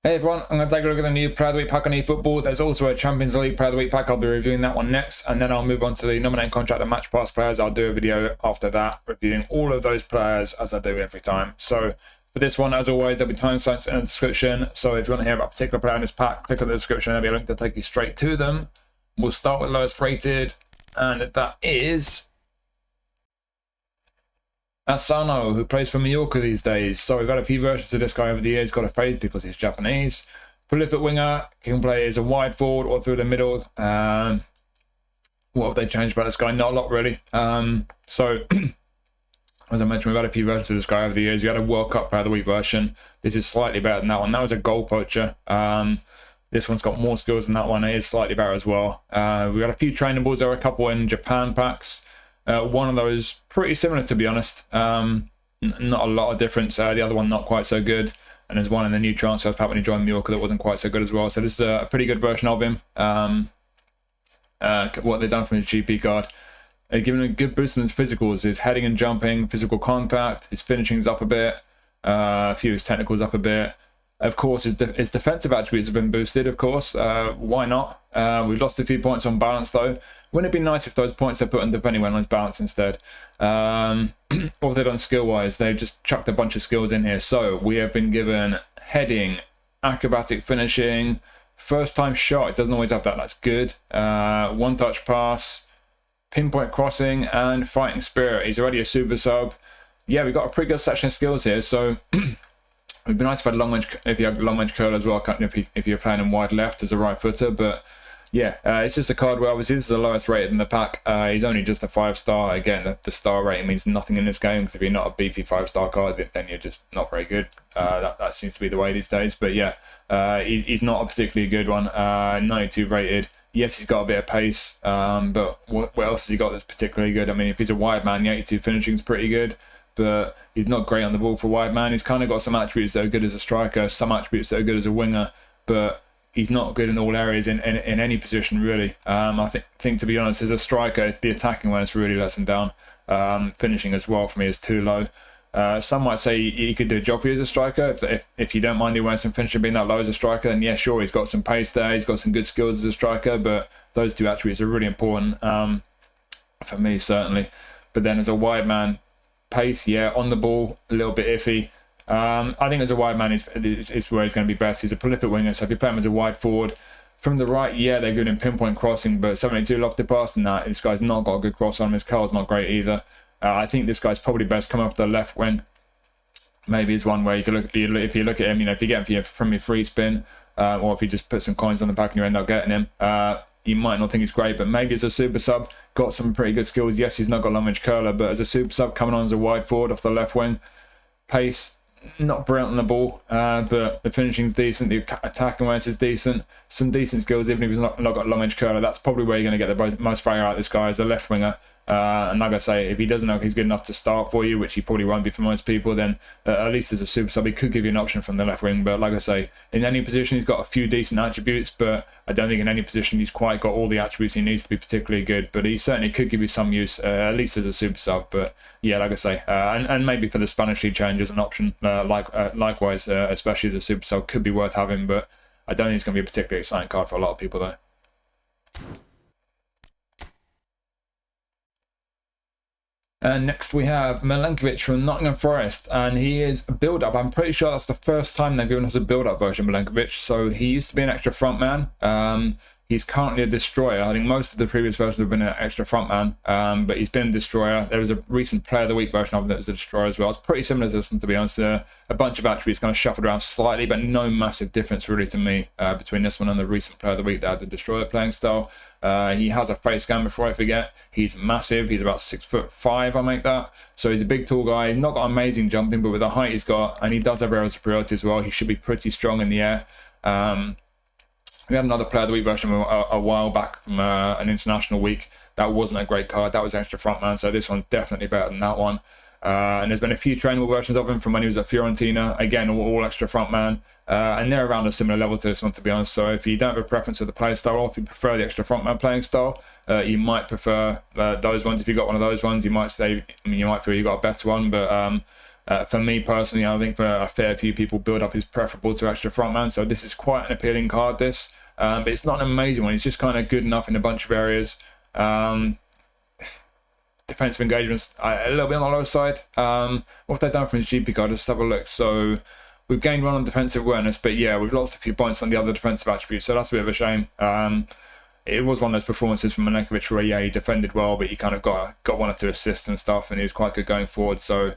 Hey everyone, I'm going to take a look at the new Player of the Week pack on eFootball. There's also a Champions League Player of the Week pack. I'll be reviewing that one next, and then I'll move on to the nominating contract and match pass players. I'll do a video after that, reviewing all of those players as I do every time. So for this one, as always, there'll be timestamps in the description. So if you want to hear about a particular player in this pack, click on the description. There'll be a link to take you straight to them. We'll start with lowest rated, and that is Asano, who plays for Mallorca these days. So we've had a few versions of this guy over the years, got a face because he's Japanese. Prolific winger, can play as a wide forward or through the middle. What have they changed about this guy? Not a lot, really. So, as I mentioned, we've had a few versions of this guy over the years. We had a World Cup Player of the Week version. This is slightly better than that one. That was a goal poacher. This one's got more skills than that one. It is slightly better as well. We've got a few trainables. There are a couple in Japan packs. One of those pretty similar, to be honest. Not a lot of difference. The other one not quite so good. And there's one in the new transfer pack when he joined Mallorca that wasn't quite so good as well. So this is a pretty good version of him. What they've done from his GP card. They've given him a good boost in his physicals. His heading and jumping, physical contact, his finishing's up a bit. A few of his technicals up a bit. Of course, his defensive attributes have been boosted, of course. Why not? We've lost a few points on balance, though. Wouldn't it be nice if those points they put on defending went on his balance instead? What have they done skill-wise? They've just chucked a bunch of skills in here. So we have been given heading, acrobatic finishing, first-time shot. It doesn't always have that. That's good. One-touch pass, pinpoint crossing, and fighting spirit. He's already a super sub. Yeah, we've got a pretty good section of skills here. So it'd be nice if you had long range curl as well, if you're playing him wide left as a right footer. But yeah, it's just a card where obviously this is the lowest rated in the pack. He's only just a 5-star. Again, the star rating means nothing in this game, because if you're not a beefy 5-star card, then you're just not very good. That seems to be the way these days. But yeah, he's not a particularly good one. 92 rated. Yes, he's got a bit of pace, but what else has he got that's particularly good? I mean, if he's a wide man, the 82 finishing is pretty good. But he's not great on the ball for wide man. He's kind of got some attributes that are good as a striker, some attributes that are good as a winger, but he's not good in all areas in any position, really. I think, to be honest, as a striker, the attacking awareness really lets him down. Finishing as well, for me, is too low. Some might say he could do a job for you as a striker. If you don't mind the awareness and finishing being that low as a striker, then yeah, sure, he's got some pace there. He's got some good skills as a striker, but those two attributes are really important for me, certainly. But then as a wide man, pace, yeah, on the ball, a little bit iffy. I think as a wide man is where he's going to be best. He's a prolific winger, so if you play him as a wide forward, from the right, yeah, they're good in pinpoint crossing, but 72 lofted pass than that. This guy's not got a good cross on him. His curl's not great either. I think this guy's probably best coming off the left wing. Maybe it's one where you can look. If you look at him, if you get him from your free spin, or if you just put some coins on the back and you end up getting him, you might not think he's great, but maybe as a super sub, got some pretty good skills. Yes, he's not got long range curler, but as a super sub coming on as a wide forward off the left wing, pace, not brilliant on the ball, but the finishing's decent, the attacking awareness is decent, some decent skills, even if he's not got long range curler. That's probably where you're going to get the most value out of this guy as a left winger. And like I say, if he doesn't know he's good enough to start for you, which he probably won't be for most people, then at least as a super sub, he could give you an option from the left wing. But like I say, in any position, he's got a few decent attributes, but I don't think in any position he's quite got all the attributes he needs to be particularly good. But he certainly could give you some use, at least as a super sub. But yeah, like I say, and maybe for the Spanish League change as an option, likewise, especially as a super sub, could be worth having. But I don't think it's going to be a particularly exciting card for a lot of people, though. And next we have Milenković from Nottingham Forest, and he is a build-up. I'm pretty sure that's the first time they've given us a build-up version of Milenković. So he used to be an extra front man. He's currently a destroyer. I think most of the previous versions have been an extra front man, but he's been a destroyer. There was a recent Player of the Week version of him that was a destroyer as well. It's pretty similar to this one, to be honest. A bunch of attributes kind of shuffled around slightly, but no massive difference really to me between this one and the recent Player of the Week that had the destroyer playing style. He has a face scan before I forget. He's massive. He's about 6'5", I make that. So he's a big, tall guy. He's not got amazing jumping, but with the height he's got, and he does have aerial superiority as well, he should be pretty strong in the air. We had another Player of the Week version a while back from an international week. That wasn't a great card. That was extra frontman, so this one's definitely better than that one. And there's been a few trainable versions of him from when he was at Fiorentina. Again, all extra frontman. And they're around a similar level to this one, to be honest. So if you don't have a preference for the play style, or if you prefer the extra frontman playing style, you might prefer those ones. If you got one of those ones, you might say, you might feel you got a better one. But For me personally, I think for a fair few people, build up is preferable to extra frontman. So this is quite an appealing card, this. But it's not an amazing one. It's just kind of good enough in a bunch of areas. Defensive engagements a little bit on the low side. What have they done from his GP card? Let's have a look. So we've gained 1 on defensive awareness, but yeah, we've lost a few points on the other defensive attributes. So that's a bit of a shame. It was one of those performances from Milenković where, yeah, he defended well, but he kind of got 1 or 2 assists and stuff, and he was quite good going forward. So,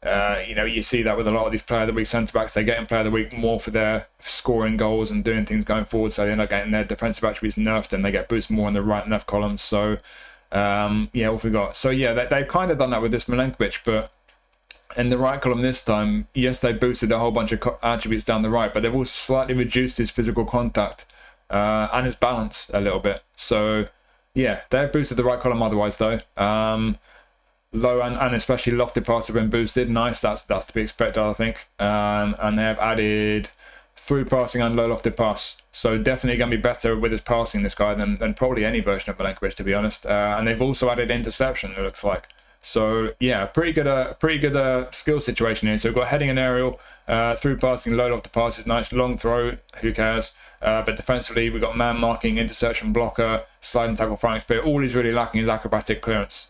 you see that with a lot of these Player of the Week centre-backs. They get in Player of the Week more for their scoring goals and doing things going forward, so they end up getting their defensive attributes nerfed, and they get boosted more in the right and left columns. So, what have we got? So, yeah, they've kind of done that with this Milenković, but in the right column this time, yes, they boosted a whole bunch of attributes down the right, but they've also slightly reduced his physical contact and his balance a little bit. So, yeah, they've boosted the right column otherwise, though. Low and especially lofted pass have been boosted. Nice, that's to be expected, I think. And they have added through passing and low lofted pass. So definitely going to be better with his passing, this guy, than probably any version of Milenković, to be honest. And they've also added interception, it looks like. So yeah, pretty good skill situation here. So we've got heading and aerial, through passing, low lofted pass is nice, long throw, who cares? But defensively, we've got man marking, interception, blocker, sliding tackle, fighting spirit. All he's really lacking is acrobatic clearance.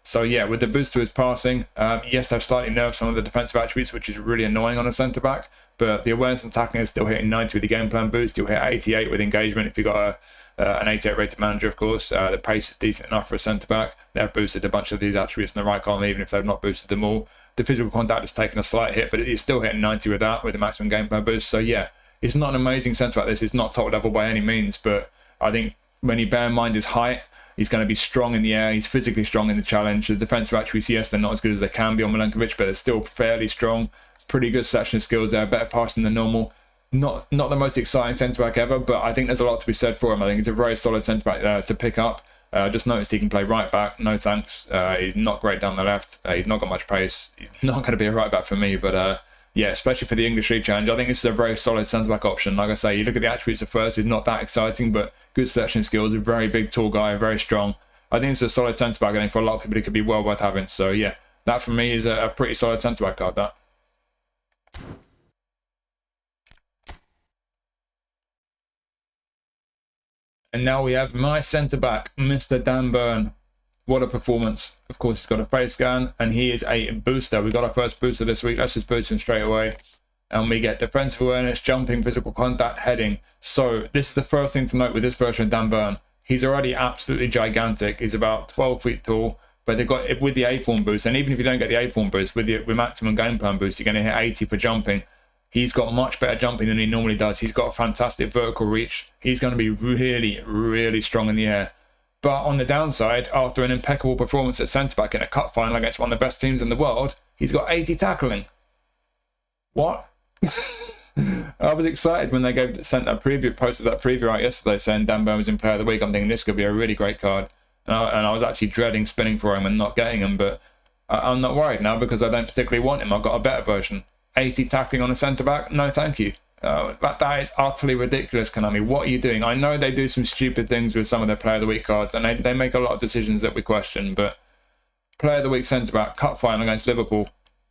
So yeah, with the boost to his passing, yes, they've slightly nerfed some of the defensive attributes, which is really annoying on a centre-back, but the awareness and tackling is still hitting 90 with the game plan boost. You'll hit 88 with engagement if you've got an 88 rated manager, of course. The pace is decent enough for a centre-back. They've boosted a bunch of these attributes in the right column, even if they've not boosted them all. The physical contact has taken a slight hit, but it's still hitting 90 with that, with the maximum game plan boost. So yeah, it's not an amazing centre-back. This is not top level by any means, but I think when you bear in mind his height, he's going to be strong in the air. He's physically strong in the challenge. The defensive attributes, yes, they're not as good as they can be on Milenković, but they're still fairly strong. Pretty good selection of skills there. Better passing than normal. Not the most exciting centre-back ever, but I think there's a lot to be said for him. I think he's a very solid centre-back to pick up. Just noticed he can play right back. No thanks. He's not great down the left. He's not got much pace. He's not going to be a right back for me, but yeah, especially for the English League Challenge, I think this is a very solid centre-back option. Like I say, you look at the attributes at first, he's not that exciting, but good selection skills, a very big, tall guy, very strong. I think it's a solid centre-back. I think for a lot of people, it could be well worth having. So yeah, that for me is a pretty solid centre-back card, that. And now we have my centre-back, Mr. Dan Burn. What a performance. Of course, he's got a face scan, and he is a booster. We got our first booster this week. Let's just boost him straight away. And we get defensive awareness, jumping, physical contact, heading. So this is the first thing to note with this version of Dan Burn. He's already absolutely gigantic. He's about 12 feet tall, but they've got it with the A-form boost. And even if you don't get the A-form boost, with maximum game plan boost, you're going to hit 80 for jumping. He's got much better jumping than he normally does. He's got a fantastic vertical reach. He's going to be really, really strong in the air. But on the downside, after an impeccable performance at centre-back in a cup final against one of the best teams in the world, he's got 80 tackling. What? I was excited when they posted that preview out yesterday saying Dan Burn was in Player of the Week. I'm thinking this could be a really great card. And I was actually dreading spinning for him and not getting him, but I'm not worried now because I don't particularly want him. I've got a better version. 80 tackling on a centre-back? No, thank you. That is utterly ridiculous, Konami. What are you doing? I know they do some stupid things with some of their Player of the Week cards, and they make a lot of decisions that we question, but Player of the Week centre-back, cup final against Liverpool,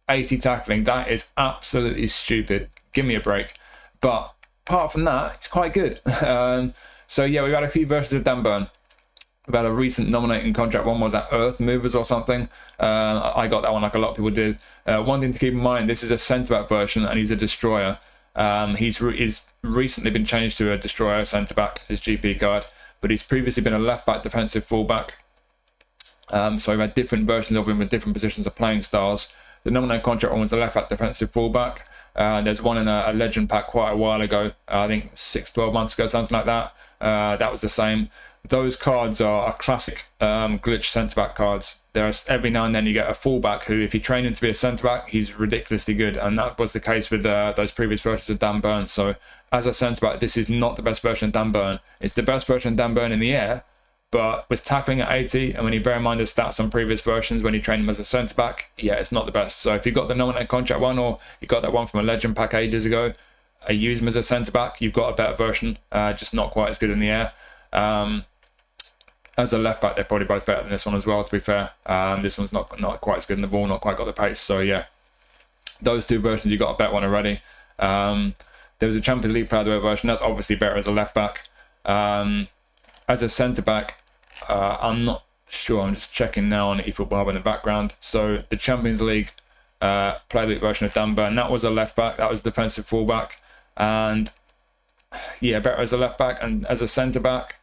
80 tackling, that is absolutely stupid. Give me a break. But apart from that, it's quite good. So yeah, we've had a few versions of Dan Burn. We've had a recent nominating contract. One was at Earth Movers or something. I got that one like a lot of people did. One thing to keep in mind, this is a centre-back version, and he's a destroyer. He's recently been changed to a destroyer centre-back, his GP card, but he's previously been a left-back defensive full-back. So we've had different versions of him with different positions of playing styles. The nominated contract one was the left-back defensive full-back. There's one in a legend pack quite a while ago, I think 6-12 months ago, something like that. That was the same. Those cards are classic glitch centre-back cards. There's every now and then you get a full-back who, if you train him to be a centre-back, he's ridiculously good, and that was the case with those previous versions of Dan Burn. So as a centre-back, this is not the best version of Dan Burn. It's the best version of Dan Burn in the air, but with tackling at 80, and when you bear in mind the stats on previous versions when you train him as a centre-back, yeah, it's not the best. So if you got the nominated contract one, or you got that one from a legend pack ages ago, use him as a centre-back, you've got a better version, just not quite as good in the air. As a left-back, they're probably both better than this one as well, to be fair. This one's not quite as good in the ball, not quite got the pace, so yeah. Those two versions, you got a better one already. There was a Champions League Player of the Week version. That's obviously better as a left back. As a centre back, I'm not sure. I'm just checking now on eFootball in the background. So the Champions League Player of the Week version of Dan Burn, that was a left back. That was defensive fullback, and yeah, better as a left back. And as a centre back,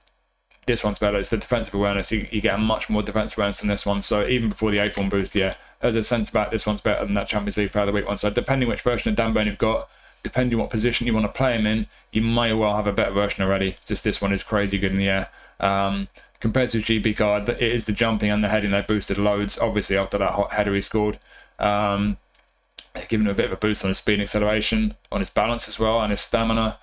this one's better. It's the defensive awareness. You get a much more defensive awareness than this one. So even before the 8th one boost, yeah, as a centre back, this one's better than that Champions League Player of the Week one. So depending which version of Dan Burn you've got, depending what position you want to play him in, you might well have a better version already. Just this one is crazy good in the air. Compared to his GP card, it is the jumping and the heading they boosted loads. Obviously, after that hot header he scored, giving him a bit of a boost on his speed and acceleration, on his balance as well, and his stamina.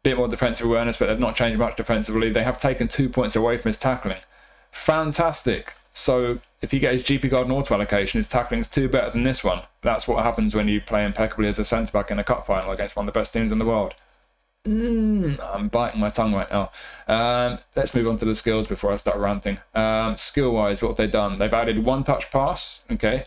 Bit more defensive awareness, but they've not changed much defensively. They have taken 2 points away from his tackling. Fantastic. So if you get his GP card and auto allocation, his tackling's 2 better than this one. That's what happens when you play impeccably as a centre back in a cup final against one of the best teams in the world. I'm biting my tongue right now. Let's move on to the skills before I start ranting. Skill wise, what have they done? They've added 1 touch pass. Okay,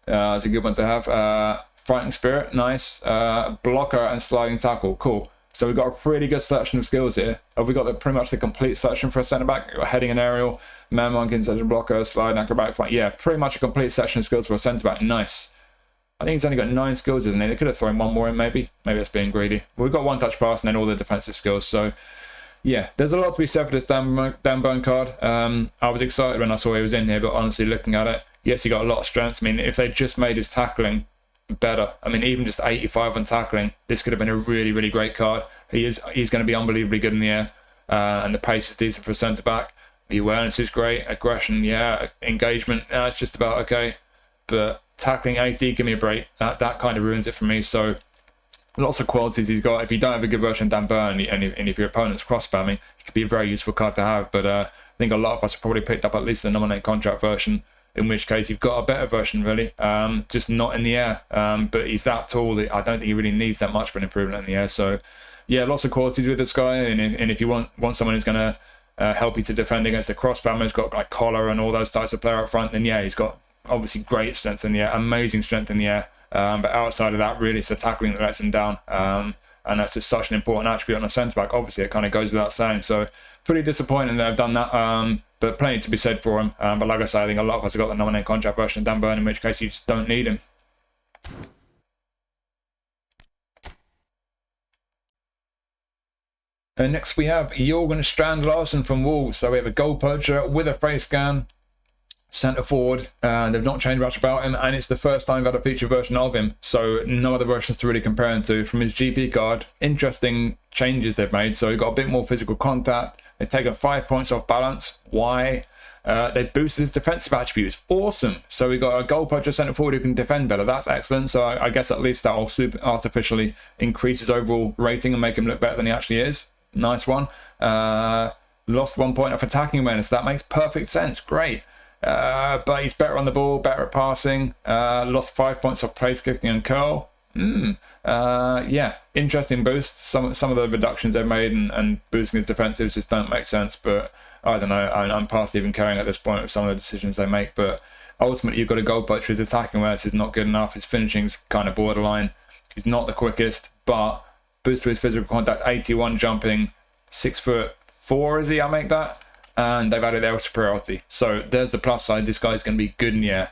it's a good one to have. Fighting spirit, nice. Blocker and sliding tackle, cool. So we've got a pretty good selection of skills here. Have we got pretty much the complete selection for a centre back? Heading and aerial, man marking, such a blocker, slide, acrobatic fight. Yeah, pretty much a complete selection of skills for a centre back. Nice. I think he's only got 9 skills, isn't he? They could have thrown 1 more in, maybe. Maybe that's being greedy. We've got 1 touch pass and then all the defensive skills. So yeah, there's a lot to be said for this Dan Burn card. I was excited when I saw he was in here, but honestly, looking at it, yes, he got a lot of strengths. I mean, if they just made his tackling better, I mean, even just 85 on tackling, this could have been a really, really great card. He's going to be unbelievably good in the air, and the pace is decent for a centre back. The awareness is great, aggression, yeah, engagement, it's just about okay. But tackling 80, give me a break. That kind of ruins it for me. So lots of qualities he's got. If you don't have a good version of Dan Burn, and if your opponent's cross spamming, it could be a very useful card to have. But I think a lot of us have probably picked up at least the nominate contract version, in which case you've got a better version, really. Just not in the air. But he's that tall that I don't think he really needs that much for an improvement in the air. So yeah, lots of qualities with this guy. And if you want someone who's going to help you to defend against the cross spammer, who's got like collar and all those types of player up front, then yeah, he's got obviously great strength in the air, amazing strength in the air. But outside of that, really, it's the tackling that lets him down. And that's just such an important attribute on a centre back. Obviously, it kind of goes without saying. So pretty disappointing that they've done that. But plenty to be said for him. But like I say, I think a lot of us have got the nominate contract version of Dan Burn, in which case you just don't need him. And next we have Jørgen Strand Larsen from Wolves. So we have a goal poacher with a face scan, centre forward. They've not changed much about him, and it's the first time we've had a feature version of him. So no other versions to really compare him to. From his GP card, interesting changes they've made. So he got a bit more physical contact. They've taken 5 points off balance. Why? They boosted his defensive attributes. Awesome. So we got a goal poacher centre forward who can defend better. That's excellent. So I guess at least that will artificially increase his overall rating and make him look better than he actually is. Nice one. Lost 1 point off attacking awareness. That makes perfect sense. Great. But he's better on the ball, better at passing. Lost 5 points off place kicking and curl. Yeah, interesting boost. Some of the reductions they've made and boosting his defensives just don't make sense. But I don't know. I'm past even caring at this point with some of the decisions they make. But ultimately, you've got a goal poacher. His attacking awareness is not good enough. His finishing's kind of borderline. He's not the quickest, but boost to his physical contact, 81 jumping, 6'4" is he? I make that. And they've added aerial superiority. So there's the plus side. This guy's going to be good in the air.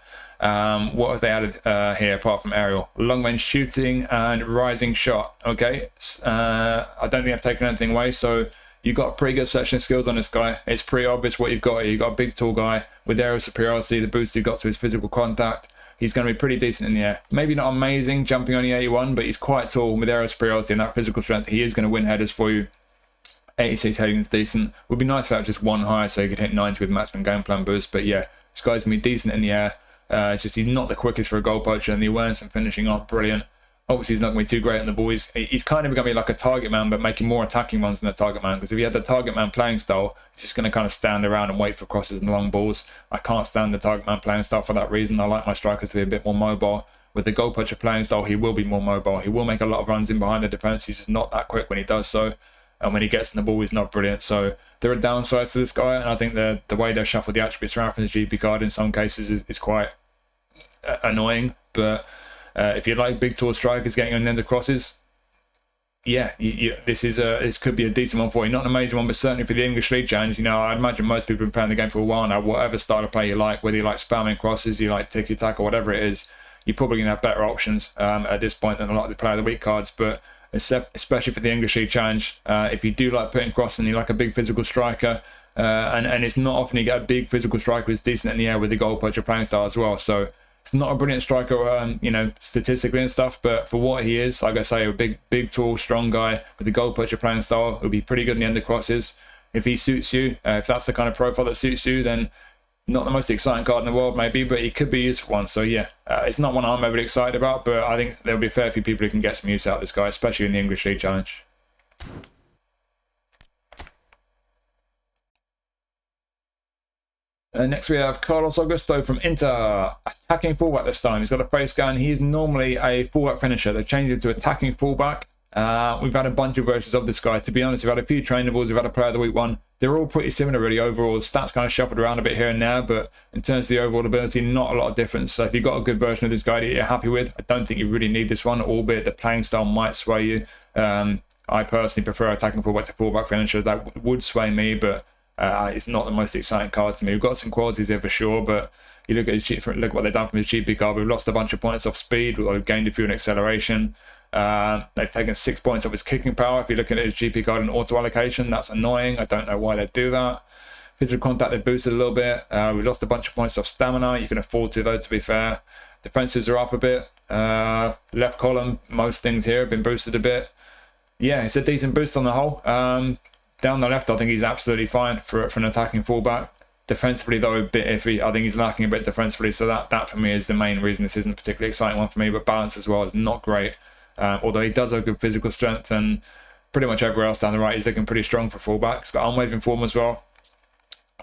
What have they added here apart from aerial? Long range shooting and rising shot. Okay. I don't think I've taken anything away. So you've got a pretty good selection of skills on this guy. It's pretty obvious what you've got here. You've got a big tall guy with aerial superiority. The boost he got to his physical contact. He's going to be pretty decent in the air. Maybe not amazing, jumping only 81, but he's quite tall with aerial superiority and that physical strength. He is going to win headers for you. 86 heading is decent. Would be nice to have just one higher so you could hit 90 with maximum game plan boost. But yeah, this guy's going to be decent in the air. Just he's not the quickest for a goal poacher, and the awareness and finishing aren't brilliant. Obviously, he's not going to be too great on the ball. He's kind of going to be like a target man, but making more attacking ones than a target man. Because if he had the target man playing style, he's just going to kind of stand around and wait for crosses and long balls. I can't stand the target man playing style for that reason. I like my strikers to be a bit more mobile. With the goal poacher playing style, he will be more mobile. He will make a lot of runs in behind the defence. He's just not that quick when he does so. And when he gets in the ball, he's not brilliant. So there are downsides to this guy. And I think the way they've shuffled the attributes around from his GP card in some cases is quite annoying. But If you like big, tall strikers getting on the end of crosses, yeah, this could be a decent one for you. Not an amazing one, but certainly for the English League Challenge. You know, I'd imagine most people have been playing the game for a while now. Whatever style of play you like, whether you like spamming crosses, you like tiki-taka, whatever it is, you're probably going to have better options at this point than a lot of the Player of the Week cards. But especially for the English League Challenge, if you do like putting crossing, you like a big physical striker, and it's not often you get a big physical striker who's decent in the air with the goal poacher playing style as well. So it's not a brilliant striker, you know, statistically and stuff, but for what he is, like I say, a big, tall, strong guy with the goal poacher playing style, will be pretty good in the end of crosses. If he suits you, if that's the kind of profile that suits you, then not the most exciting card in the world, maybe, but he could be used for one. So yeah, it's not one I'm overly excited about, but I think there'll be a fair few people who can get some use out of this guy, especially in the English League Challenge. Next we have Carlos Augusto from Inter, attacking fullback this time. He's got a face scan. He's normally a fullback finisher. They changed it to attacking fullback. We've had a bunch of versions of this guy. To be honest, we've had a few trainables. We've had a Player of the Week one. They're all pretty similar really overall. The stats kind of shuffled around a bit here and there, but in terms of the overall ability, not a lot of difference. So if you've got a good version of this guy that you're happy with, I don't think you really need this one, albeit the playing style might sway you. I personally prefer attacking fullback to fullback finisher. That would sway me, but it's not the most exciting card to me. We've got some qualities here for sure, but you look at his look what they've done from his GP card. We've lost a bunch of points off speed. We've gained a few in acceleration. They've taken 6 points off his kicking power. If you're looking at his GP card and auto allocation, that's annoying. I don't know why they do that. Physical contact they've boosted a little bit. We've lost a bunch of points off stamina. You can afford to, though, to be fair. Defenses are up a bit. Left column, most things here have been boosted a bit. Yeah, it's a decent boost on the whole. Down the left, I think he's absolutely fine for an attacking fullback. Defensively, though, a bit iffy. I think he's lacking a bit defensively, so that for me is the main reason this isn't a particularly exciting one for me. But balance as well is not great. Although he does have good physical strength, and pretty much everywhere else down the right, he's looking pretty strong for fullback. He's got unwavering form as well.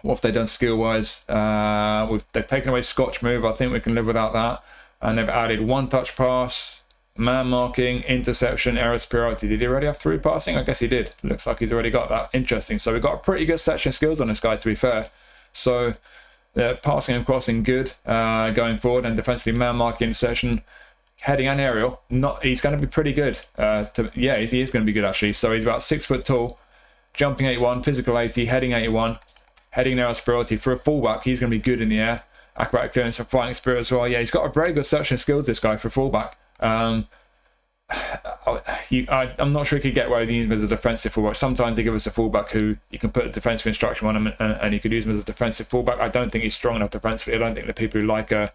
What have they done skill-wise? They've taken away Scotch move. I think we can live without that. And they've added one-touch pass, man marking, interception, error superiority. Did he already have through passing? I guess he did. Looks like he's already got that. Interesting. So we've got a pretty good section of skills on this guy, to be fair. So passing and crossing good going forward, and defensively man marking, interception, heading and aerial. He's going to be pretty good. He is going to be good actually. So he's about 6 foot tall, jumping 81, physical 80, heading 81, heading and aerial superiority. For a fullback, he's going to be good in the air. Acrobatic clearance and fighting spirit as well. Yeah, he's got a very good section of skills, this guy, for a fullback. I'm not sure he could get away with using him as a defensive fullback. Sometimes they give us a fullback who you can put a defensive instruction on him and you could use him as a defensive fullback. I don't think he's strong enough defensively. I don't think the people who like a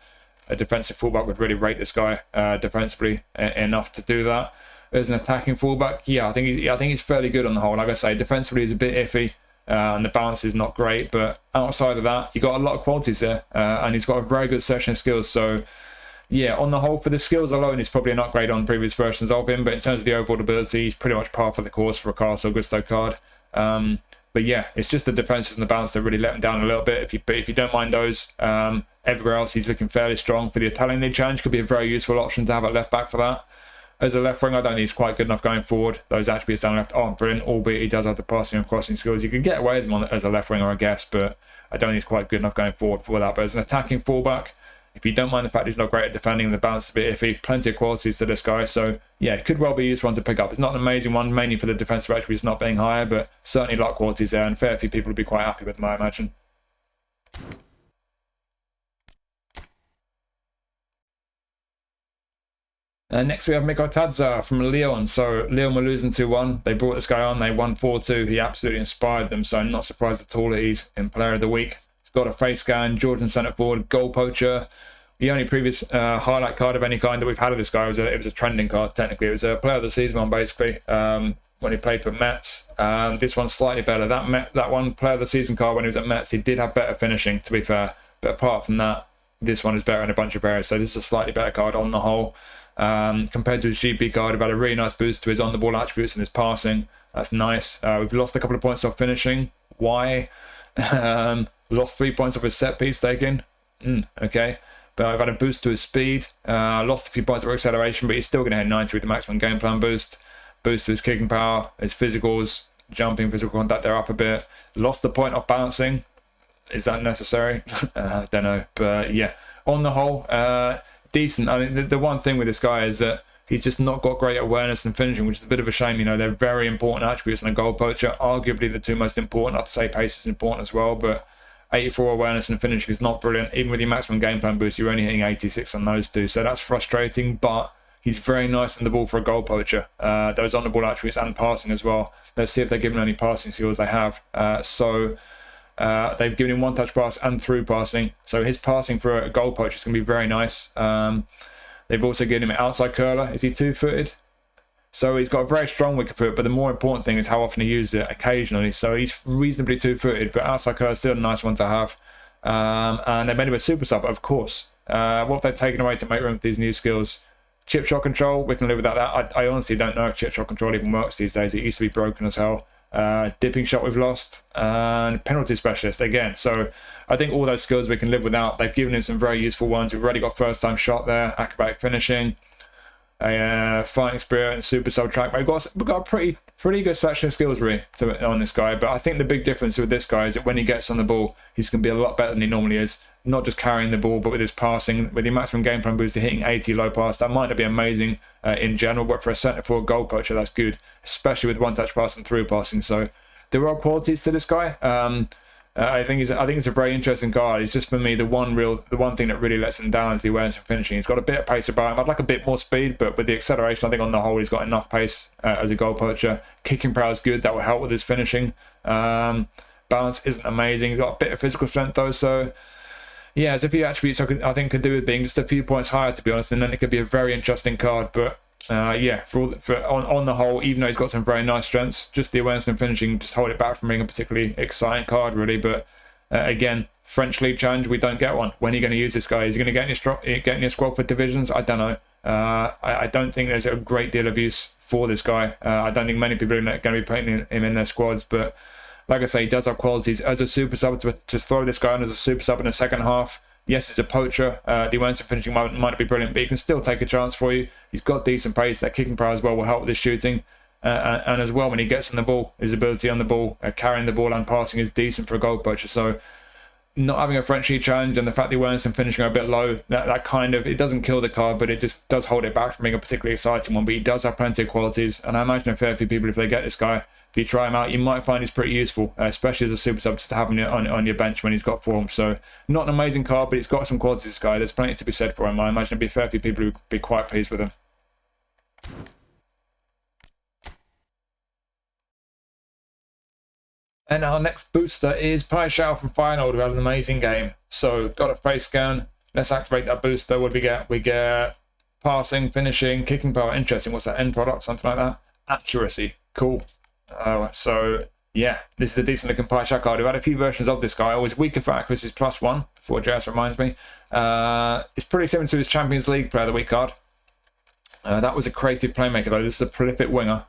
defensive fullback would really rate this guy defensively enough to do that. As an attacking fullback, yeah, I think he's fairly good on the whole. Like I say, defensively he's a bit iffy. And the balance is not great, but outside of that, you got a lot of qualities there, and he's got a very good section of skills. So, yeah, on the whole, for the skills alone, he's probably not great on previous versions of him. But in terms of the overall ability, he's pretty much par for the course for a Carlos Augusto card. But yeah, it's just the defenses and the balance that really let him down a little bit. If you don't mind those, everywhere else he's looking fairly strong. For the Italian League Challenge, could be a very useful option to have at left back for that. As a left wing, I don't think he's quite good enough going forward. Those attributes down left aren't brilliant, albeit he does have the passing and crossing skills. You can get away with him as a left winger, I guess, but I don't think he's quite good enough going forward for that. But as an attacking fullback, if you don't mind the fact he's not great at defending, the balance is a bit iffy. Plenty of qualities to this guy, so yeah, it could well be a useful one to pick up. It's not an amazing one, mainly for the defensive attributes not being higher, but certainly a lot of qualities there, and fair few people would be quite happy with them, I imagine. Next we have Mikautadze from Lyon. So Lyon were losing 2-1. They brought this guy on. They won 4-2. He absolutely inspired them. So I'm not surprised at all that he's in Player of the Week. He's got a face scan. Jørgen sent it forward. Goal poacher. The only previous highlight card of any kind that we've had of this guy was it was a trending card. Technically, it was a Player of the Season one basically. When he played for Metz. This one's slightly better. That one Player of the Season card when he was at Metz, he did have better finishing, to be fair. But apart from that, this one is better in a bunch of areas. So this is a slightly better card on the whole. Compared to his GP card, we've had a really nice boost to his on-the-ball attributes and his passing. That's nice. We've lost a couple of points off finishing. Why? Lost 3 points off his set piece taking. Okay. But I've had a boost to his speed. Lost a few points of acceleration, but he's still going to hit 90 with the maximum game plan boost. Boost to his kicking power, his physicals, jumping, physical contact, they're up a bit. Lost the point off balancing. Is that necessary? I don't know. But yeah, on the whole, decent. I mean, the one thing with this guy is that he's just not got great awareness and finishing, which is a bit of a shame. You know, they're very important attributes in a goal poacher. Arguably the two most important. I'd say pace is important as well, but 84 awareness and finishing is not brilliant. Even with your maximum game plan boost, you're only hitting 86 on those two. So that's frustrating, but he's very nice on the ball for a goal poacher. Those on the ball attributes and passing as well. Let's see if they're giving any passing skills they have. They've given him one touch pass and through passing. So his passing for a goal poacher is going to be very nice. They've also given him an outside curler. Is he 2-footed? So he's got a very strong wicket foot, but the more important thing is how often he uses it occasionally. So he's reasonably 2-footed, but outside curler is still a nice one to have. And they made him a super sub, of course. What have they taken away to make room for these new skills? Chip shot control, we can live without that. I honestly don't know if chip shot control even works these days. It used to be broken as hell. Dipping shot we've lost, and penalty specialist again. So I think all those skills we can live without. They've given him some very useful ones. We've already got first time shot there, acrobatic finishing, fighting spirit, and super sub track. We've got a pretty good selection of skills really on this guy. But I think the big difference with this guy is that when he gets on the ball, he's going to be a lot better than he normally is. Not just carrying the ball, but with his passing, with your maximum game plan boost, hitting 80 low pass. That might not be amazing in general, but for a centre forward goal poacher, that's good, especially with one touch pass and through passing. So there are qualities to this guy. I think it's a very interesting card. It's just for me the one thing that really lets him down is the awareness and finishing. He's got a bit of pace about him. I'd like a bit more speed, but with the acceleration, I think on the whole he's got enough pace as a goal poacher. Kicking power is good. That will help with his finishing. Balance isn't amazing. He's got a bit of physical strength though, so. Yeah, there's a few attributes I think could do with being just a few points higher, to be honest, and then it could be a very interesting card. But yeah, on the whole, even though he's got some very nice strengths, just the awareness and finishing just hold it back from being a particularly exciting card, really. But again, French League Challenge, we don't get one. When are you going to use this guy? Is he going to get in your squad for divisions? I don't know. I don't think there's a great deal of use for this guy. I don't think many people are going to be putting him in their squads, but. Like I say, he does have qualities as a super sub. To throw this guy on as a super sub in the second half, yes, he's a poacher. The awareness and finishing might not be brilliant, but he can still take a chance for you. He's got decent pace. That kicking power as well will help with his shooting. And as well, when he gets on the ball, his ability on the ball, carrying the ball and passing is decent for a goal poacher. So not having a French League Challenge and the fact the awareness and finishing are a bit low, that kind of, it doesn't kill the card, but it just does hold it back from being a particularly exciting one. But he does have plenty of qualities. And I imagine a fair few people, if they get this guy, if you try him out, you might find he's pretty useful, especially as a super sub, just to have him on your bench when he's got form. So not an amazing card, but he's got some qualities, this guy. There's plenty to be said for him. I imagine there'd be a fair few people who'd be quite pleased with him. And our next booster is Paixão from Feyenoord, who had an amazing game. So got a face scan. Let's activate that booster. What do we get? We get passing, finishing, kicking power. Interesting. What's that end product? Something like that. Accuracy. Cool. So yeah, this is a decent looking Paixão card. We've had a few versions of this guy. Always weaker for accuracy, is +1. 4JS reminds me. It's pretty similar to his Champions League Player of the Week card. That was a creative playmaker though. This is a prolific winger.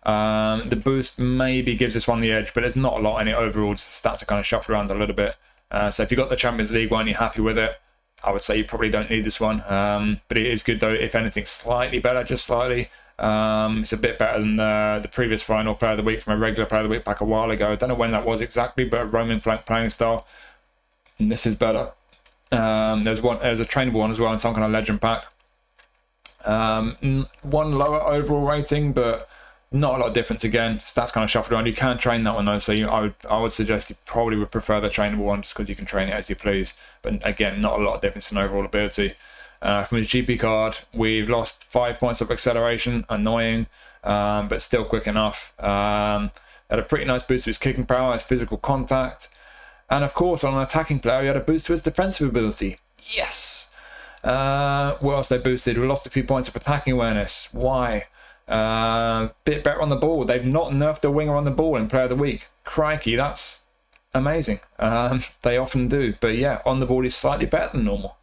The boost maybe gives this one the edge, but there's not a lot in it overall. Just the stats are kind of shuffled around a little bit. So if you've got the Champions League one, you're happy with it, I would say you probably don't need this one. But it is good though, if anything, slightly better, just slightly. It's a bit better than the previous final Player of the Week from a regular Player of the Week pack a while ago. I don't know when that was exactly, but a roaming flank playing style. And this is better. There's a trainable one as well in some kind of legend pack. One lower overall rating, but not a lot of difference again. Stats kind of shuffled around. You can train that one though, so I would suggest you probably would prefer the trainable one just because you can train it as you please. But again, not a lot of difference in overall ability. From his GP card, we've lost 5 points of acceleration. Annoying, but still quick enough. Had a pretty nice boost to his kicking power, his physical contact. And of course, on an attacking player, he had a boost to his defensive ability. Yes! What else they boosted? We lost a few points of attacking awareness. Why? Bit better on the ball. They've not nerfed the winger on the ball in Player of the Week. Crikey, that's amazing. They often do. But yeah, on the ball he's slightly better than normal.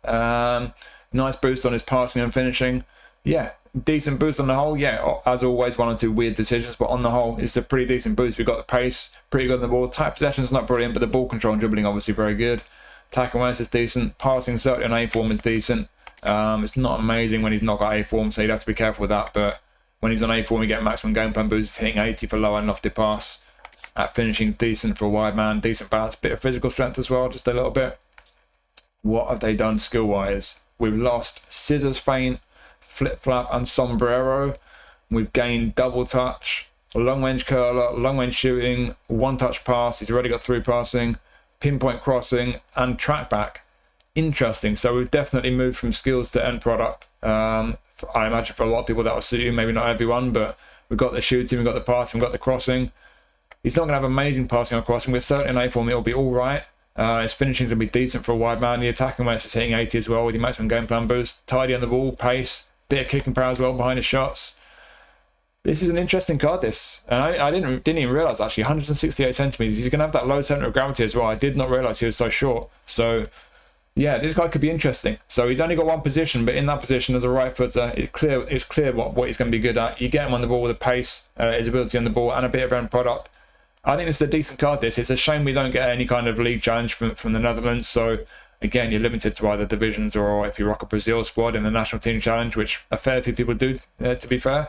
Nice boost on his passing and finishing. Yeah, decent boost on the whole. Yeah, as always, one or two weird decisions, but on the whole, it's a pretty decent boost. We've got the pace, pretty good on the ball. Tight possession's not brilliant, but the ball control and dribbling obviously very good. Attack awareness is decent. Passing certainly on A form is decent. It's not amazing when he's not got A form, so you'd have to be careful with that. But when he's on A form, you get maximum game plan boost. He's hitting 80 for low and lofted pass. Finishing decent for a wide man. Decent balance. Bit of physical strength as well, just a little bit. What have they done skill-wise? We've lost scissors feint, flip flap, and sombrero. We've gained double touch, long range curler, long range shooting, one touch pass. He's already got through passing, pinpoint crossing, and track back. Interesting. So we've definitely moved from skills to end product. I imagine for a lot of people that will suit you, maybe not everyone, but we've got the shooting, we've got the passing, we've got the crossing. He's not going to have amazing passing or crossing, but certainly in A form it'll be all right. His finishing's going to be decent for a wide man. The attacking awareness is hitting 80 as well with your maximum game plan boost. Tidy on the ball, pace, bit of kicking power as well behind his shots. This is an interesting card, this. And I didn't even realise, actually, 168 centimetres. He's going to have that low centre of gravity as well. I did not realise he was so short. So, yeah, this guy could be interesting. So he's only got one position, but in that position as a right footer, it's clear what he's going to be good at. You get him on the ball with a pace, his ability on the ball, and a bit of end product. I think it's a decent card, this. It's a shame we don't get any kind of league challenge from the Netherlands. So, again, you're limited to either divisions or if you rock a Brazil squad in the national team challenge, which a fair few people do, to be fair.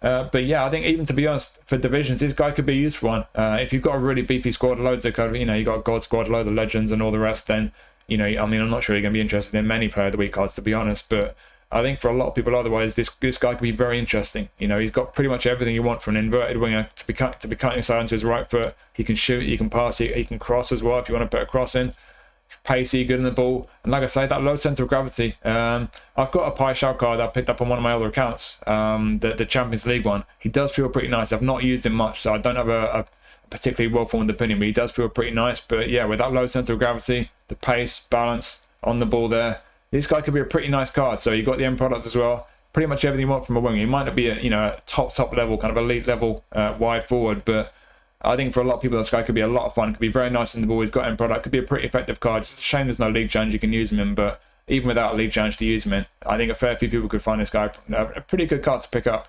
But yeah, I think even to be honest, for divisions, this guy could be a useful one. If you've got a really beefy squad, loads of kind of, you got a God squad, load of legends and all the rest, then, I mean, I'm not sure you're going to be interested in many Player of the Week cards, to be honest. But I think for a lot of people otherwise, this guy could be very interesting. He's got pretty much everything you want for an inverted winger to be cutting side into his right foot. He can shoot, he can pass, he can cross as well if you want to put a cross in. Pacey, good in the ball, and like I say, that low centre of gravity. I've got a Paixão card I picked up on one of my other accounts, the Champions League one. He does feel pretty nice. I've not used him much, so I don't have a particularly well-formed opinion, but he does feel pretty nice. But yeah, with that low centre of gravity, the pace, balance on the ball there, this guy could be a pretty nice card. So you've got the end product as well. Pretty much everything you want from a winger. He might not be a top level, kind of elite level wide forward, but I think for a lot of people, this guy could be a lot of fun. Could be very nice in the ball. He's got end product. Could be a pretty effective card. It's a shame there's no league challenge you can use him in, but even without a league challenge to use him in, I think a fair few people could find this guy a pretty good card to pick up.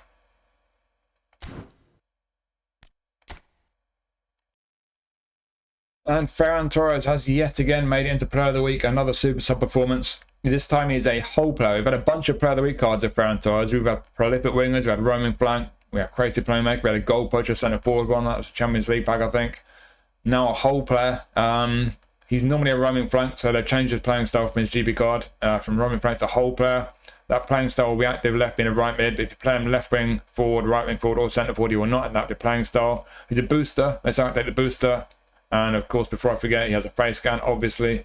And Ferran Torres has yet again made it into Player of the Week. Another super sub performance. This time he's a whole player. We've had a bunch of Player of the Week cards of Ferran Torres. We've had prolific wingers. We've had roaming flank. We had creative playmaker. We had a goal poacher centre forward one. That was a Champions League pack, I think. Now a whole player. He's normally a roaming flank, so they've changed his playing style from his GB card. From roaming flank to whole player. That playing style will be active left being a right mid. But if you play him left wing forward, right wing forward, or centre forward, you will not have an active playing style. He's a booster. Let's activate the booster. And of course, before I forget, he has a face scan, obviously.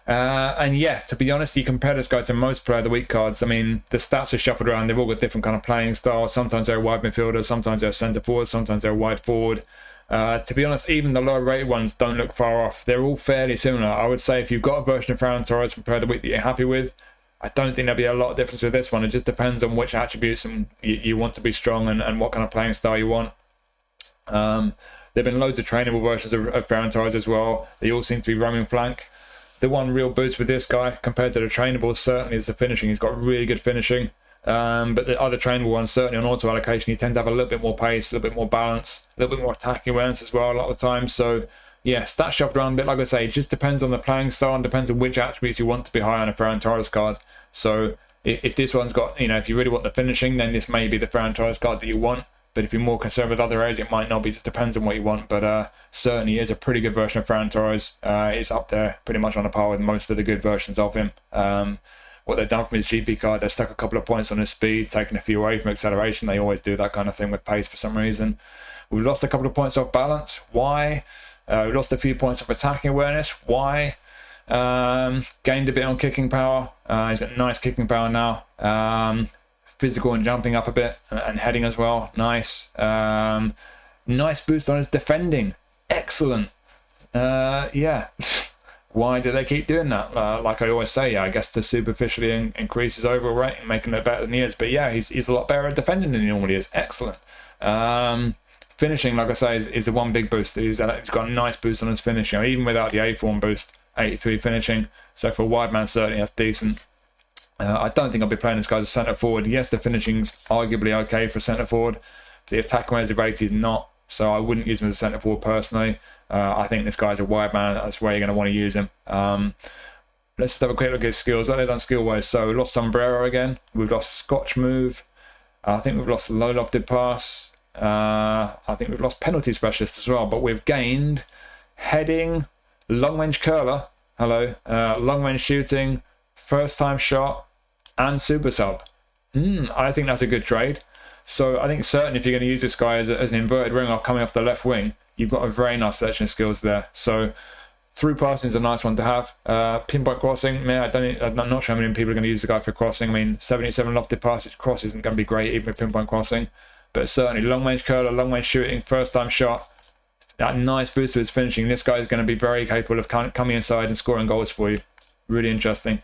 And yeah, to be honest, you compare this guy to most Player of the Week cards. I mean, the stats are shuffled around. They've all got different kind of playing styles. Sometimes they're a wide midfielder, sometimes they're a centre forward, sometimes they're a wide forward. To be honest, even the lower rated ones don't look far off. They're all fairly similar. I would say if you've got a version of Ferran Torres from Player of the Week that you're happy with, I don't think there'll be a lot of difference with this one. It just depends on which attributes you want to be strong and what kind of playing style you want. There have been loads of trainable versions of Ferran Torres as well. They all seem to be roaming flank. The one real boost with this guy compared to the trainable certainly is the finishing. He's got really good finishing. But the other trainable ones, certainly on auto allocation, you tend to have a little bit more pace, a little bit more balance, a little bit more attacking awareness as well a lot of the time. So yeah, stats shoved around a bit. Like I say, it just depends on the playing style and depends on which attributes you want to be high on a Ferran Torres card. So if this one's got, if you really want the finishing, then this may be the Ferran Torres card that you want. But if you're more concerned with other areas, it might not be. It just depends on what you want. But certainly is a pretty good version of Ferran Torres. It's up there pretty much on a par with most of the good versions of him. What they've done from his GP card, they've stuck a couple of points on his speed, taken a few away from acceleration. They always do that kind of thing with pace for some reason. We've lost a couple of points off balance. Why? We've lost a few points off attacking awareness. Why? Gained a bit on kicking power. He's got nice kicking power now. Physical and jumping up a bit and heading as well. Nice. Nice boost on his defending. Excellent. Yeah. Why do they keep doing that? Like I always say, I guess to superficially increase his overall rating, making it better than he is. But yeah, he's a lot better at defending than he normally is. Excellent. Finishing, like I say, is the one big boost. He's got a nice boost on his finishing, even without the A form boost. 83 finishing. So for a wide man, certainly that's decent. I don't think I'll be playing this guy as a centre forward. Yes, the finishing's arguably okay for centre forward. The attack awareness of 80 is not, so I wouldn't use him as a centre forward personally. I think this guy's a wide man. That's where you're going to want to use him. Let's just have a quick look at his skills. What they've done skill-wise. So we've lost Sombrero again. We've lost Scotch move. I think we've lost low lofted pass. I think we've lost penalty specialist as well. But we've gained heading, long range curler. Hello. Long range shooting, first time shot, and super sub. I think that's a good trade. So I think certainly if you're going to use this guy as an inverted winger coming off the left wing, you've got a very nice selection of skills there. So through passing is a nice one to have. Pinpoint crossing, man, I'm not sure how many people are going to use the guy for crossing. I mean, 77 lofted passes, cross isn't going to be great even with pinpoint crossing. But certainly long range curler, long range shooting, first time shot, that nice boost to his finishing. This guy is going to be very capable of coming inside and scoring goals for you. Really interesting.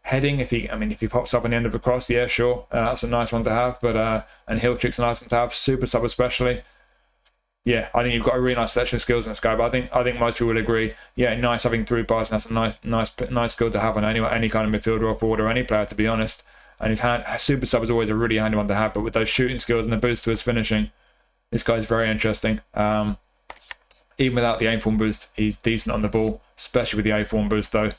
Heading, if he pops up on the end of a cross, yeah, sure, that's a nice one to have. But and heel trick's a nice one to have. Super sub especially. Yeah, I think you've got a really nice selection of skills in this guy. But I think most people would agree. Yeah, nice having through pass. That's a nice skill to have on any kind of midfielder or forward or any player, to be honest. And his super sub is always a really handy one to have. But with those shooting skills and the boost to his finishing, this guy's very interesting. Even without the A-form boost, he's decent on the ball, especially with the A-form boost though.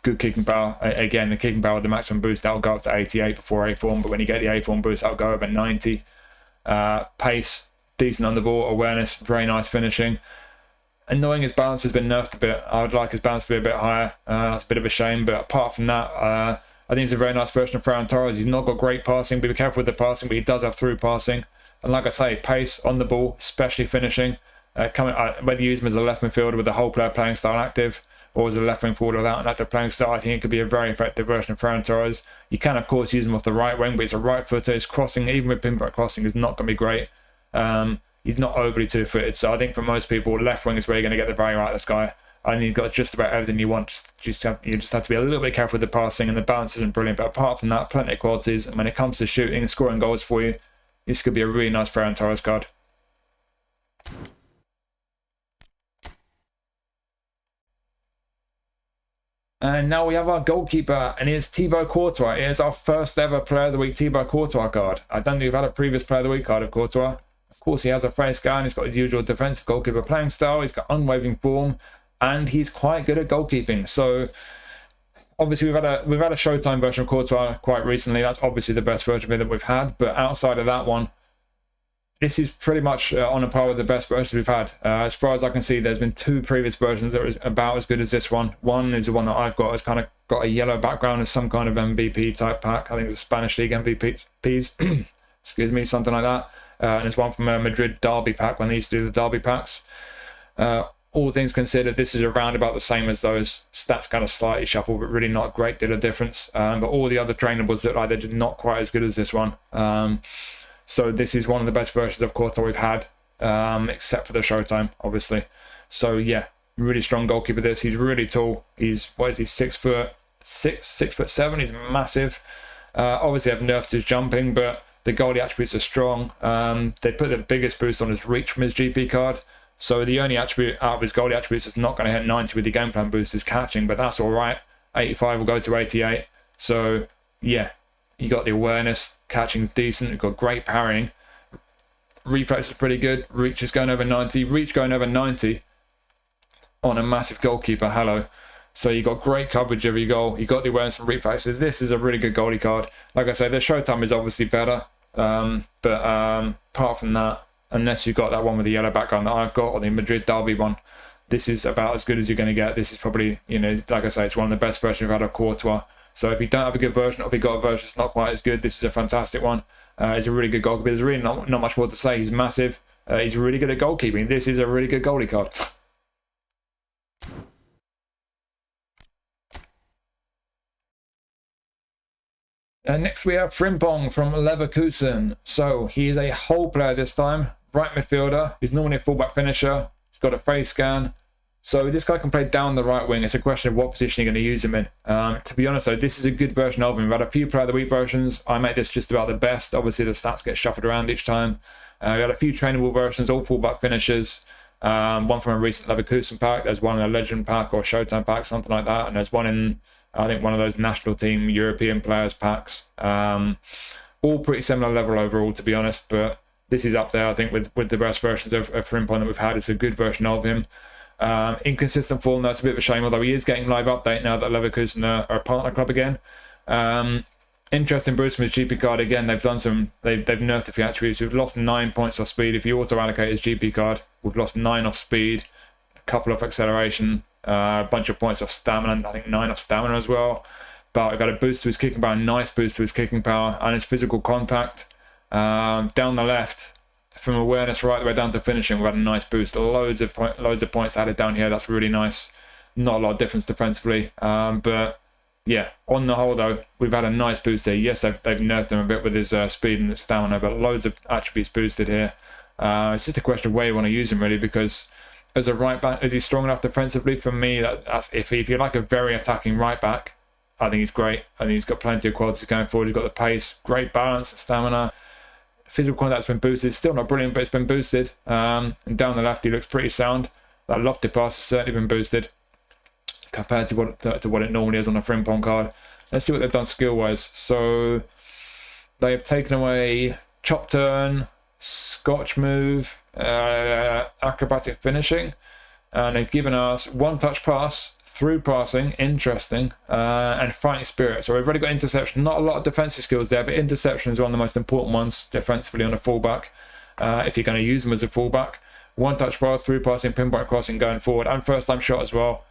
Good kicking power. Again, the kicking power with the maximum boost, that'll go up to 88 before A-form. But when you get the A-form boost, that'll go over 90. Pace, decent on the ball. Awareness, very nice finishing. Annoying his balance has been nerfed a bit. I would like his balance to be a bit higher. That's a bit of a shame. But apart from that, I think it's a very nice version of Ferran Torres. He's not got great passing. Be careful with the passing, but he does have through passing. And like I say, pace on the ball, especially finishing. Whether you use him as a left midfielder with the whole player playing style active, or as a left wing forward without an active playing style, I think it could be a very effective version of Ferran Torres. You can, of course, use him off the right wing, but he's a right footer. His crossing, even with pinpoint crossing, is not going to be great. He's not overly two-footed, so I think for most people, left wing is where you're going to get the value out of this guy. I think he's got just about everything you want. You just have to be a little bit careful with the passing, and the balance isn't brilliant. But apart from that, plenty of qualities. And when it comes to shooting and scoring goals for you, this could be a really nice Ferran Torres card. And now we have our goalkeeper, and it's Thibaut Courtois. It is our first ever Player of the Week Thibaut Courtois card. I don't think we've had a previous Player of the Week card of Courtois. Of course, he has a face scan. He's got his usual defensive goalkeeper playing style. He's got unwavering form, and he's quite good at goalkeeping. So, obviously, we've had a Showtime version of Courtois quite recently. That's obviously the best version of it that we've had. But outside of that one, this is pretty much on a par with the best versions we've had. As far as I can see, there's been two previous versions that are about as good as this one. One is the one that I've got. It's kind of got a yellow background as some kind of MVP type pack. I think it was a Spanish League MVPs. Excuse me, something like that. And there's one from a Madrid Derby pack when they used to do the Derby packs. All things considered, this is around about the same as those. Stats kind of slightly shuffled, but really not a great deal of difference. But all the other trainables look like they're just not quite as good as this one. So this is one of the best versions of Courtois we've had, except for the Showtime, obviously. So yeah, really strong goalkeeper. He's really tall. He's 6'6", 6'7". He's massive. Obviously, I've nerfed his jumping, but the goalie attributes are strong. They put the biggest boost on his reach from his GP card. So the only attribute out of his goalie attributes that's not going to hit 90 with the game plan boost is catching, but that's all right. 85 will go to 88. So yeah. You got the awareness, catching's decent, you've got great parrying. Reflex is pretty good, reach is going over 90, reach going over 90 on a massive goalkeeper, hello. So you got great coverage of your goal, you got the awareness and reflexes. This is a really good goalie card. Like I say, the Showtime is obviously better, but apart from that, unless you've got that one with the yellow background that I've got, or the Madrid Derby one, this is about as good as you're going to get. This is probably, like I say, it's one of the best versions we've had of Courtois. So if you don't have a good version, or if you've got a version that's not quite as good, this is a fantastic one. He's a really good goalkeeper. There's really not much more to say. He's massive. He's really good at goalkeeping. This is a really good goalie card. Next we have Frimpong from Leverkusen. So he is a whole player this time. Right midfielder. He's normally a fullback finisher. He's got a face scan. So this guy can play down the right wing. It's a question of what position you're going to use him in. To be honest though, this is a good version of him. We've had a few Player of the Week versions. I make this just about the best. Obviously the stats get shuffled around each time. We had a few trainable versions, all fullback finishers. One from a recent Leverkusen pack. There's one in a Legend pack or Showtime pack, something like that. And there's one in, I think, one of those national team European players packs. All pretty similar level overall, to be honest. But this is up there, I think, with the best versions of Frimpong that we've had. It's a good version of him. Inconsistent form, that's a bit of a shame, although he is getting live update now that Leverkusen are a partner club again. Interesting boost from his GP card again. They've nerfed a few attributes. We've lost 9 points off speed. If you auto allocate his GP card, we've lost 9 off speed, a couple off acceleration, a bunch of points off stamina, I think 9 off stamina as well. but we've had a boost to his kicking power, a nice boost to his kicking power and his physical contact. Down the left, from awareness right the way down to finishing, we've had a nice boost. Loads of points added down here. That's really nice. Not a lot of difference defensively, but yeah, on the whole though, we've had a nice boost here. Yes, they've nerfed him a bit with his speed and his stamina, but loads of attributes boosted here. It's just a question of where you want to use him really, because as a right back, is he strong enough defensively? For me, that's if you like a very attacking right back, I think he's great. I think he's got plenty of qualities going forward. He's got the pace, great balance, stamina. Physical contact's been boosted. Still not brilliant, but it's been boosted. And down the left, he looks pretty sound. That lofted pass has certainly been boosted compared to what it normally is on a Frimpong card. Let's see what they've done skill-wise. So they have taken away chop turn, scotch move, acrobatic finishing, and they've given us one-touch pass, through passing, interesting, and fighting spirit. So we've already got interception. Not a lot of defensive skills there, but interception is one of the most important ones defensively on a fullback, if you're going to use them as a fullback. One-touch pass, through passing, pinpoint crossing going forward, and first-time shot as well.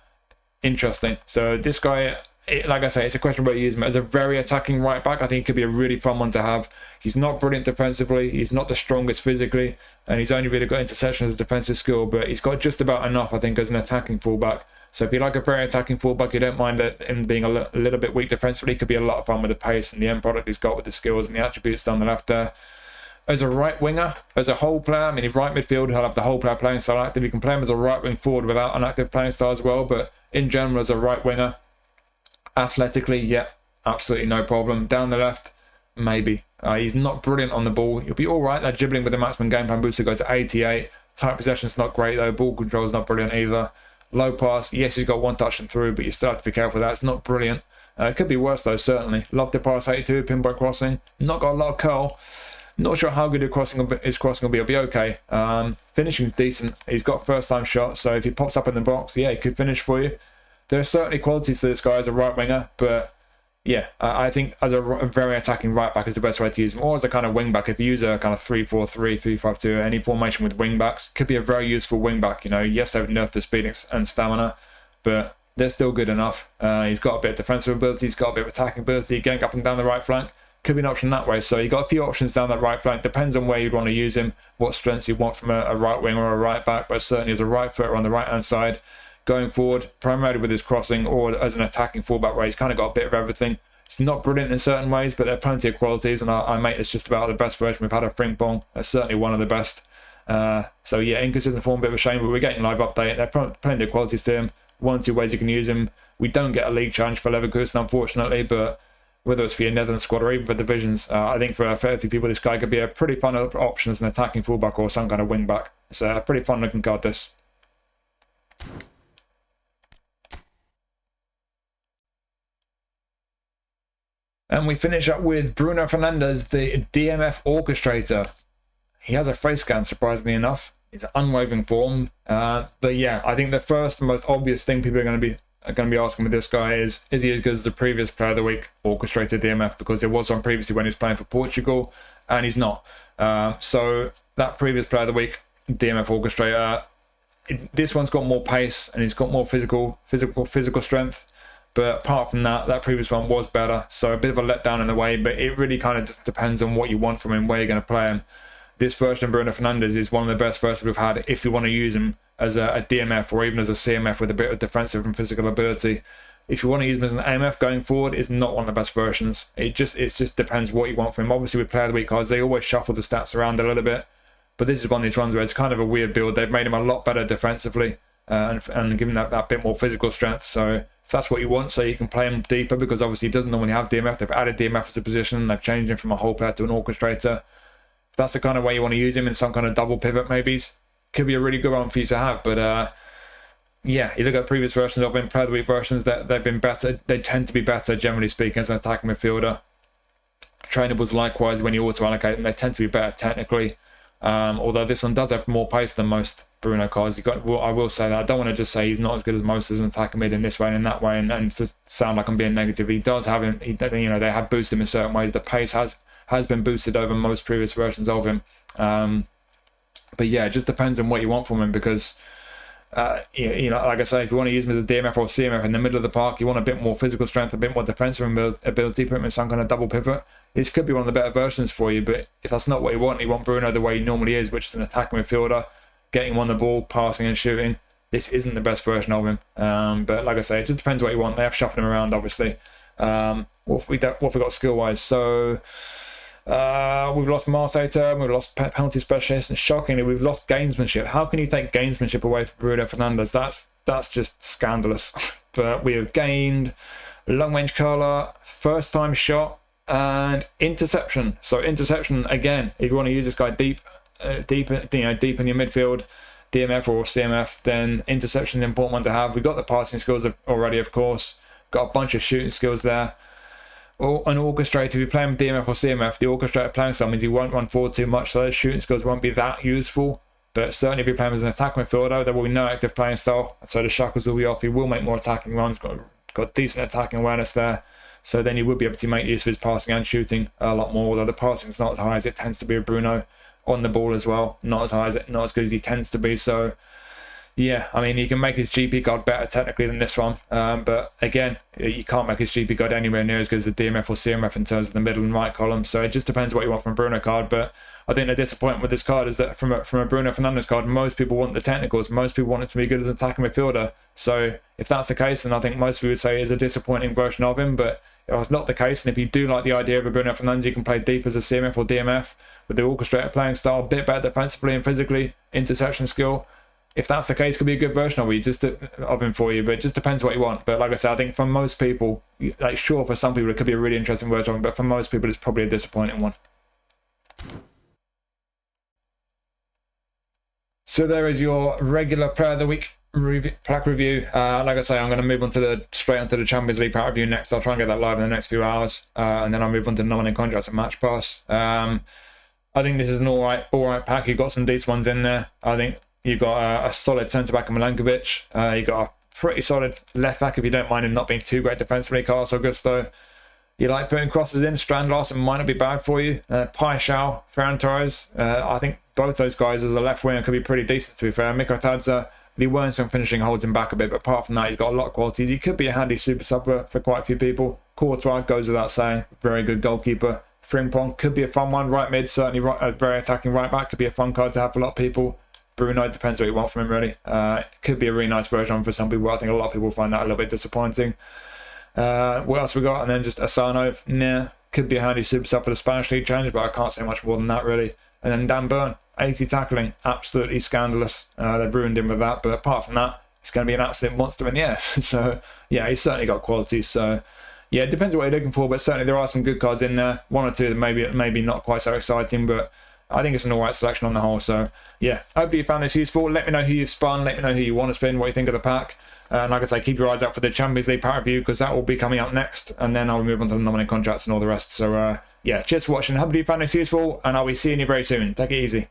Interesting. So this guy, like I say, it's a question about using him as a very attacking right back. I think he could be a really fun one to have. He's not brilliant defensively. He's not the strongest physically, and he's only really got interception as a defensive skill, but he's got just about enough, I think, as an attacking fullback. So if you like a very attacking fullback, you don't mind that him being a little bit weak defensively, could be a lot of fun with the pace and the end product he's got with the skills and the attributes down the left there. As a right winger, as a whole player, I mean, he's right midfield, he'll have the whole player playing style active. You can play him as a right wing forward without an active playing style as well, but in general, as a right winger, athletically, yeah, absolutely no problem. Down the left, maybe. He's not brilliant on the ball. He'll be all right. They're dribbling with the maximum game plan boost to go to 88. Tight possession's not great though. Ball control's not brilliant either. Low pass, yes, he's got one touch and through, but you still have to be careful with that. It's not brilliant. It could be worse though, certainly. Love the pass 82, pinpoint crossing. Not got a lot of curl. Not sure how good his crossing will be. It'll be okay. Finishing's decent. He's got first-time shot, so if he pops up in the box, yeah, he could finish for you. There are certainly qualities to this guy as a right winger, but yeah, I think as a very attacking right back is the best way to use him, or as a kind of wing back. If you use a kind of 3-4-3, 3-5-2, any formation with wing backs, could be a very useful wing back. You know, yes, they've nerfed the speed and stamina, but they're still good enough. He's got a bit of defensive ability, he's got a bit of attacking ability, getting up and down the right flank. Could be an option that way. So you've got a few options down that right flank. Depends on where you'd want to use him, what strengths you want from a right wing or a right back, but certainly as a right footer on the right hand side, going forward, primarily with his crossing, or as an attacking fullback where he's kind of got a bit of everything. It's not brilliant in certain ways, but there are plenty of qualities, and I mate it's just about the best version we've had of Frimpong. That's certainly one of the best. So yeah, inconsistent form, a bit of a shame, but we're getting live update. There are plenty of qualities to him. 1 or 2 ways you can use him. We don't get a league challenge for Leverkusen, unfortunately, but whether it's for your Netherlands squad or even for divisions, I think for a fair few people, this guy could be a pretty fun option as an attacking fullback or some kind of wing back. It's a pretty fun looking card, this. And we finish up with Bruno Fernandes, the DMF Orchestrator. He has a face scan, surprisingly enough. It's an unwavering form. But yeah, I think the first and most obvious thing people are going to be asking with this guy is he as good as the previous Player of the Week Orchestrator DMF? Because there was one previously when he was playing for Portugal, and he's not. So that previous Player of the Week DMF Orchestrator, this one's got more pace and he's got more physical strength. But apart from that, that previous one was better. So a bit of a letdown in the way, but it really kind of just depends on what you want from him, where you're going to play him. This version of Bruno Fernandes is one of the best versions we've had if you want to use him as a DMF or even as a CMF with a bit of defensive and physical ability. If you want to use him as an AMF going forward, it's not one of the best versions. It just depends what you want from him. Obviously with Player of the Week cards, they always shuffle the stats around a little bit. But this is one of these ones where it's kind of a weird build. They've made him a lot better defensively and given that bit more physical strength. So if that's what you want, so you can play him deeper, because obviously he doesn't normally have DMF. They've added DMF as a position. They've changed him from a whole player to an orchestrator. If that's the kind of way you want to use him in some kind of double pivot, maybe, could be a really good one for you to have. But yeah, you look at previous versions of him, Player of the Week versions, that they've been better. They tend to be better, generally speaking, as an attacking midfielder. Trainables likewise, when you auto-allocate them, they tend to be better technically. Although this one does have more pace than most Bruno cards. I will say that. I don't want to just say he's not as good as most as an attacking mid in this way and in that way, and to sound like I'm being negative. He does have him. They have boosted him in certain ways. The pace has been boosted over most previous versions of him. But yeah, it just depends on what you want from him, because You know, like I say, if you want to use him as a DMF or CMF in the middle of the park, you want a bit more physical strength, a bit more defensive ability, put him in some kind of double pivot. This could be one of the better versions for you, but if that's not what you want Bruno the way he normally is, which is an attacking midfielder, getting him on the ball, passing and shooting, this isn't the best version of him. But like I say, it just depends what you want. They have shuffled him around, obviously. What have we got skill-wise? So we've lost Marseille term, we've lost penalty specialist, and shockingly, we've lost gamesmanship. How can you take gamesmanship away from Bruno Fernandes? That's just scandalous. But we have gained long-range curler, first-time shot, and interception. So interception, again, if you want to use this guy deep in your midfield, DMF or CMF, then interception is an important one to have. We've got the passing skills already, of course. Got a bunch of shooting skills there. Or an orchestrator, if you play him DMF or CMF, the orchestrator playing style means he won't run forward too much, so those shooting skills won't be that useful. But certainly if you play him as an attacking midfielder, there will be no active playing style, so the shackles will be off. He will make more attacking runs, got decent attacking awareness there. So then you would be able to make use of his passing and shooting a lot more, although the passing is not as high as it tends to be with Bruno. On the ball as well, not as good as he tends to be. So yeah, I mean, you can make his GP card better technically than this one, but again, you can't make his GP card anywhere near as good as the DMF or CMF in terms of the middle and right column. So it just depends what you want from a Bruno card. But I think the disappointment with this card is that from a Bruno Fernandes card, most people want the technicals, most people want it to be good as an attacking midfielder. So if that's the case, then I think most people would say it's a disappointing version of him. But if that's not the case, and if you do like the idea of a Bruno Fernandes, you can play deep as a CMF or DMF with the orchestrator playing style, a bit better defensively and physically, interception skill. If that's the case, it could be a good version of him for you, but it just depends what you want. But like I said, I think for most people, like sure, for some people it could be a really interesting version of him, but for most people it's probably a disappointing one. So there is your regular Player of the Week pack review. Like I say, I'm going to move on straight onto the Champions League pack review next. I'll try and get that live in the next few hours, and then I'll move on to nominating contracts and match pass. I think this is an all right pack. You've got some decent ones in there. I think you've got a solid centre back in Milenković. You've got a pretty solid left back if you don't mind him not being too great defensively, Carlos Augusto. You like putting crosses in. Strand, Larsen might not be bad for you. Paixão, Ferran Torres. I think both those guys as a left winger could be pretty decent, to be fair. Mikautadze, the weren't some finishing holds him back a bit, but apart from that, he's got a lot of qualities. He could be a handy super sub for quite a few people. Courtois goes without saying, very good goalkeeper. Frimpong could be a fun one. Right mid, certainly a very attacking right back. Could be a fun card to have for a lot of people. Bruno, depends what you want from him, really. Could be a really nice version for some people. I think a lot of people find that a little bit disappointing. What else we got? And then just Asano. Could be a handy super sub for the Spanish League Challenge, but I can't say much more than that, really. And then Dan Burn, 80 tackling. Absolutely scandalous. They've ruined him with that, but apart from that, it's going to be an absolute monster in the air. So, yeah, he's certainly got qualities. So, yeah, it depends on what you're looking for, but certainly there are some good cards in there. One or two that maybe not quite so exciting, but I think it's an alright selection on the whole. So, yeah, hopefully you found this useful. Let me know who you've spun. Let me know who you want to spin, what you think of the pack. And like I say, keep your eyes out for the Champions League pack review because that will be coming out next. And then I'll move on to the nominating contracts and all the rest. So, yeah, cheers for watching. Hopefully you found this useful, and I'll be seeing you very soon. Take it easy.